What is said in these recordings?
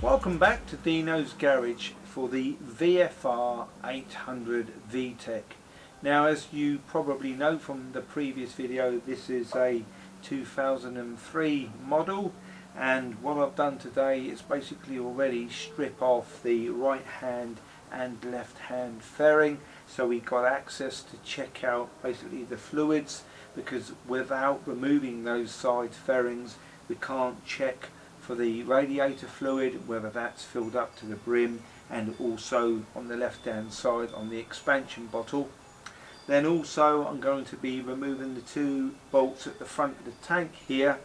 Welcome back to Dino's Garage for the VFR800 V-tec. Now, as you probably know from the previous video, this is a 2003 model, and what I've done today is basically already strip off the right hand and left hand fairing, so we got access to check out basically the fluids, because without removing those side fairings we can't check for the radiator fluid, whether that's filled up to the brim, and also on the left hand side on the expansion bottle. Then also I'm going to be removing the two bolts at the front of the tank here,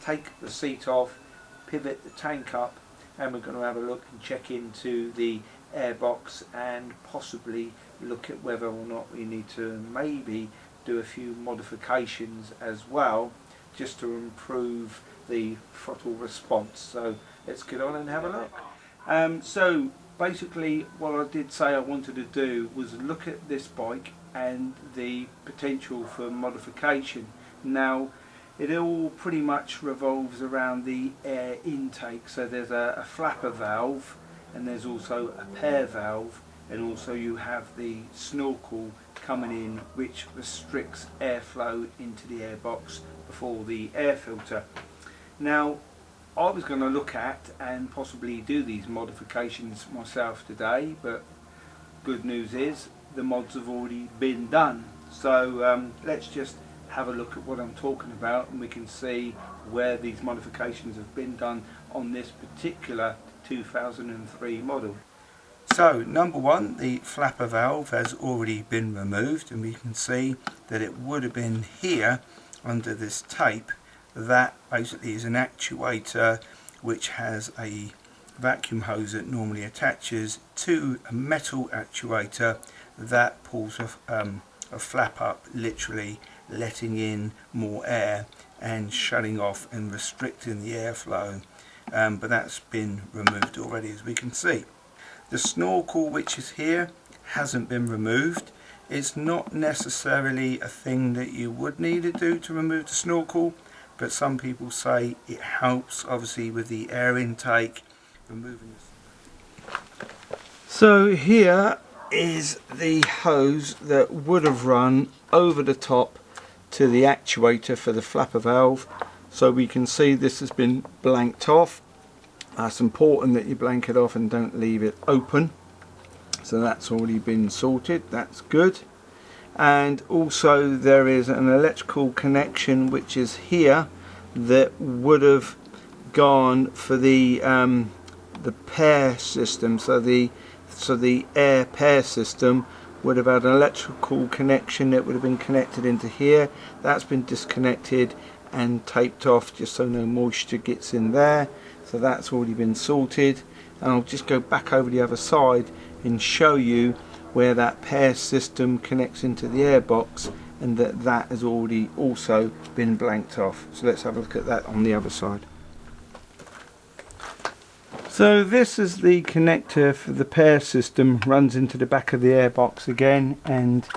take the seat off, pivot the tank up, and we're going to have a look and check into the airbox and possibly look at whether or not we need to maybe do a few modifications as well, just to improve the throttle response. So let's get on and have a look. So basically what I did say I wanted to do was look at this bike and the potential for modification. Now it all pretty much revolves around the air intake. So there's a flapper valve, and there's also a pair valve, and also you have the snorkel coming in, which restricts airflow into the airbox before the air filter. Now I was going to look at and possibly do these modifications myself today, but good news is the mods have already been done. So let's just have a look at what I'm talking about, and we can see where these modifications have been done on this particular 2003 model. So number one, the flapper valve has already been removed, and we can see that it would have been here under this tape. That basically is an actuator which has a vacuum hose that normally attaches to a metal actuator that pulls a flap up, literally letting in more air and shutting off and restricting the airflow, but that's been removed already, as we can see. The snorkel, which is here, hasn't been removed. It's not necessarily a thing that you would need to do to remove the snorkel, but some people say it helps obviously with the air intake, removing this. So here is the hose that would have run over the top to the actuator for the flapper valve. So we can see this has been blanked off. That's important that you blank it off and don't leave it open. So that's already been sorted, that's good. And also there is an electrical connection which is here that would have gone for the pair system. So the air pair system would have had an electrical connection that would have been connected into here. That's been disconnected and taped off just so no moisture gets in there. So that's already been sorted, and I'll just go back over the other side and show you where that pair system connects into the airbox, and that has already also been blanked off. So let's have a look at that on the other side. So this is the connector for the pair system, runs into the back of the airbox again, and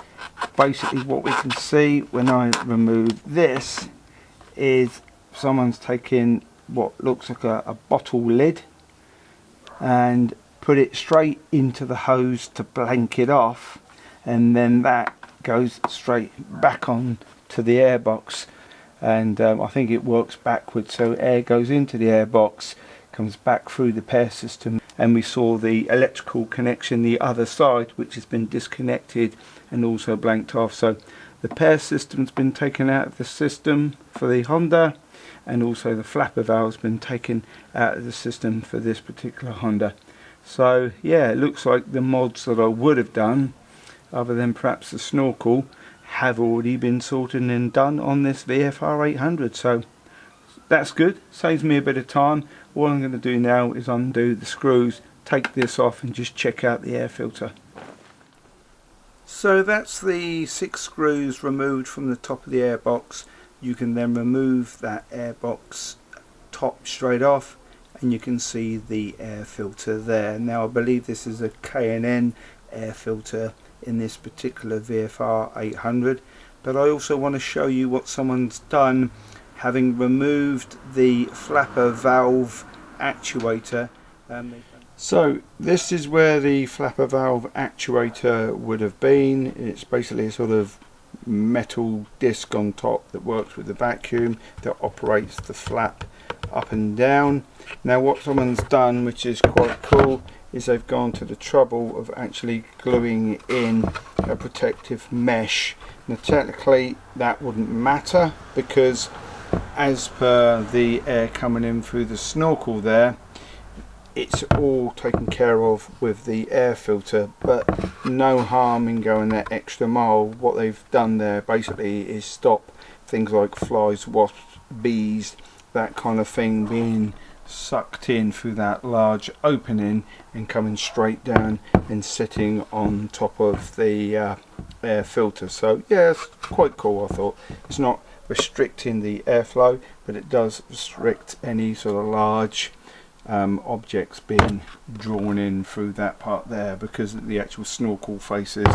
basically what we can see when I remove this is someone's taken what looks like a bottle lid and put it straight into the hose to blank it off, and then that goes straight back on to the airbox, and I think it works backwards, so air goes into the airbox, comes back through the pair system, and we saw the electrical connection the other side which has been disconnected and also blanked off. So the pair system's been taken out of the system for the Honda, and also the flapper valve's been taken out of the system for this particular Honda. So yeah, it looks like the mods that I would have done, other than perhaps the snorkel, have already been sorted and done on this VFR800. So that's good, saves me a bit of time. All I'm going to do now is undo the screws, take this off, and just check out the air filter. So that's the 6 screws removed from the top of the airbox. You can then remove that airbox top straight off, and you can see the air filter there. Now I believe this is a K&N air filter in this particular VFR800, but I also want to show you what someone's done, having removed the flapper valve actuator So this is where the flapper valve actuator would have been. It's basically a sort of metal disc on top that works with the vacuum that operates the flap up and down. Now what someone's done, which is quite cool, is they've gone to the trouble of actually gluing in a protective mesh. Now technically that wouldn't matter, because as per the air coming in through the snorkel there, it's all taken care of with the air filter, but no harm in going that extra mile. What they've done there basically is stop things like flies, wasps, bees, that kind of thing being sucked in through that large opening and coming straight down and sitting on top of the air filter. So yeah, it's quite cool. I thought it's not restricting the airflow, but it does restrict any sort of large objects being drawn in through that part there, because the actual snorkel faces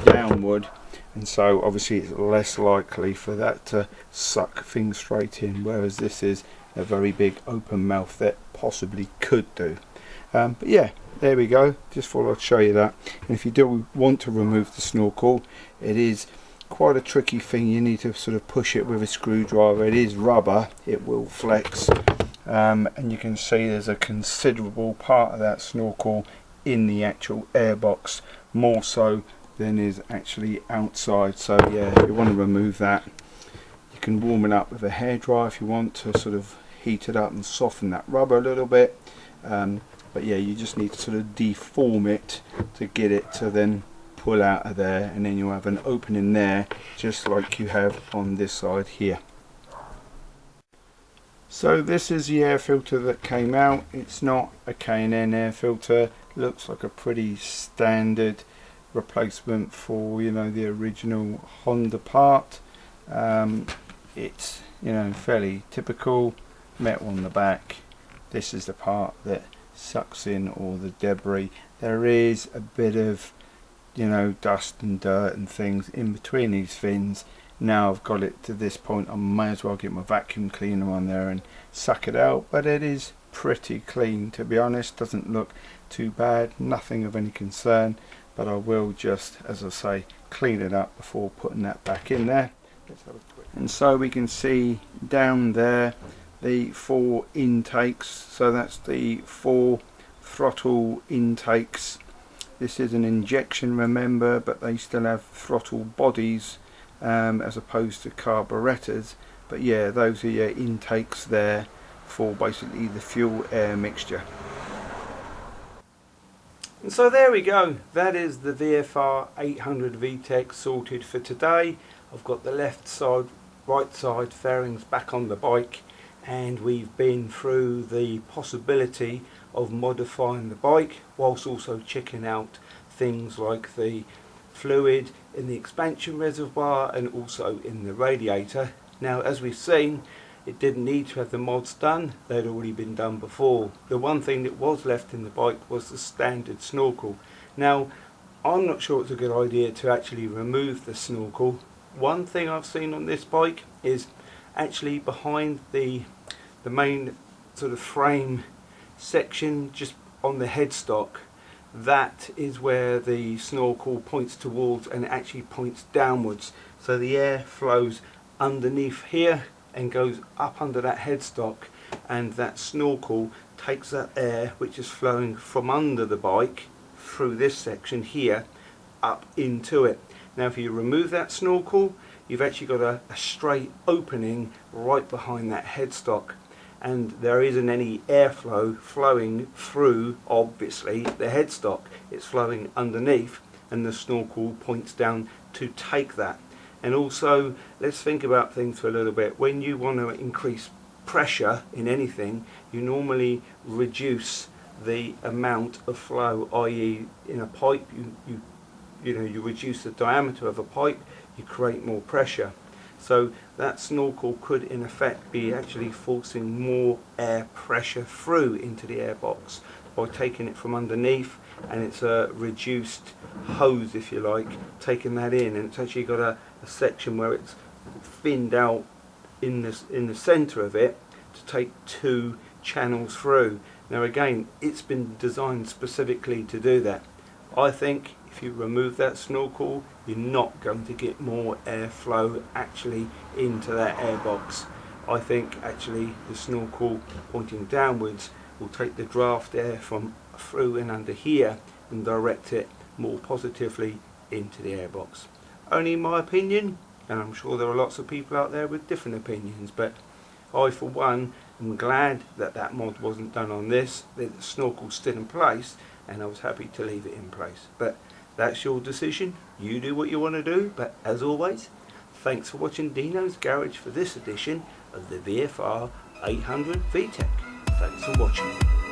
downward, and so obviously it's less likely for that to suck things straight in, whereas this is a very big open mouth that possibly could do. But yeah, there we go. Just thought I'd show you that. And if you do want to remove the snorkel, it is quite a tricky thing. You need to sort of push it with a screwdriver. It is rubber, it will flex, and you can see there's a considerable part of that snorkel in the actual airbox, more so than is actually outside. So yeah, if you want to remove that, you can warm it up with a hairdryer if you want to sort of heat it up and soften that rubber a little bit, but yeah, you just need to sort of deform it to get it to then pull out of there, and then you'll have an opening there just like you have on this side here. So this is the air filter that came out. It's not a K&N air filter. Looks like a pretty standard replacement for, you know, the original Honda part. It's, you know, fairly typical. Metal on the back. This is the part that sucks in all the debris. There is a bit of, you know, dust and dirt and things in between these fins. Now I've got it to this point, I may as well get my vacuum cleaner on there and suck it out, but it is pretty clean, to be honest. Doesn't look too bad, nothing of any concern, but I will just, as I say, clean it up before putting that back in there. Let's have a quick. And so we can see down there the 4 intakes, so that's the 4 throttle intakes. This is an injection, remember, but they still have throttle bodies as opposed to carburetors. But yeah, those are your intakes there for basically the fuel air mixture. And so there we go, that is the VFR800 V-tec sorted for today. I've got the left side, right side fairings back on the bike, and we've been through the possibility of modifying the bike whilst also checking out things like the fluid in the expansion reservoir and also in the radiator. Now, as we've seen, it didn't need to have the mods done, they'd already been done before. The one thing that was left in the bike was the standard snorkel. Now, I'm not sure it's a good idea to actually remove the snorkel. One thing I've seen on this bike is actually behind the main sort of frame section, just on the headstock. That is where the snorkel points towards, and it actually points downwards, so the air flows underneath here and goes up under that headstock, and that snorkel takes that air which is flowing from under the bike through this section here up into it. Now if you remove that snorkel, you've actually got a straight opening right behind that headstock, and there isn't any airflow flowing through, obviously, the headstock. It's flowing underneath, and the snorkel points down to take that. And also, let's think about things for a little bit. When you want to increase pressure in anything, you normally reduce the amount of flow, i.e. in a pipe, you reduce the diameter of a pipe, you create more pressure. So that snorkel could in effect be actually forcing more air pressure through into the airbox by taking it from underneath, and it's a reduced hose, if you like, taking that in, and it's actually got a section where it's thinned out in the centre of it to take 2 channels through, Now again, it's been designed specifically to do that. I think if you remove that snorkel, you're not going to get more airflow actually into that airbox. I think actually the snorkel pointing downwards will take the draft air from through and under here and direct it more positively into the airbox. Only my opinion, and I'm sure there are lots of people out there with different opinions, but I for one am glad that that mod wasn't done on this, that the snorkel's still in place, and I was happy to leave it in place. But that's your decision, you do what you want to do. But as always, thanks for watching Dino's Garage for this edition of the VFR800 V-tec. Thanks for watching.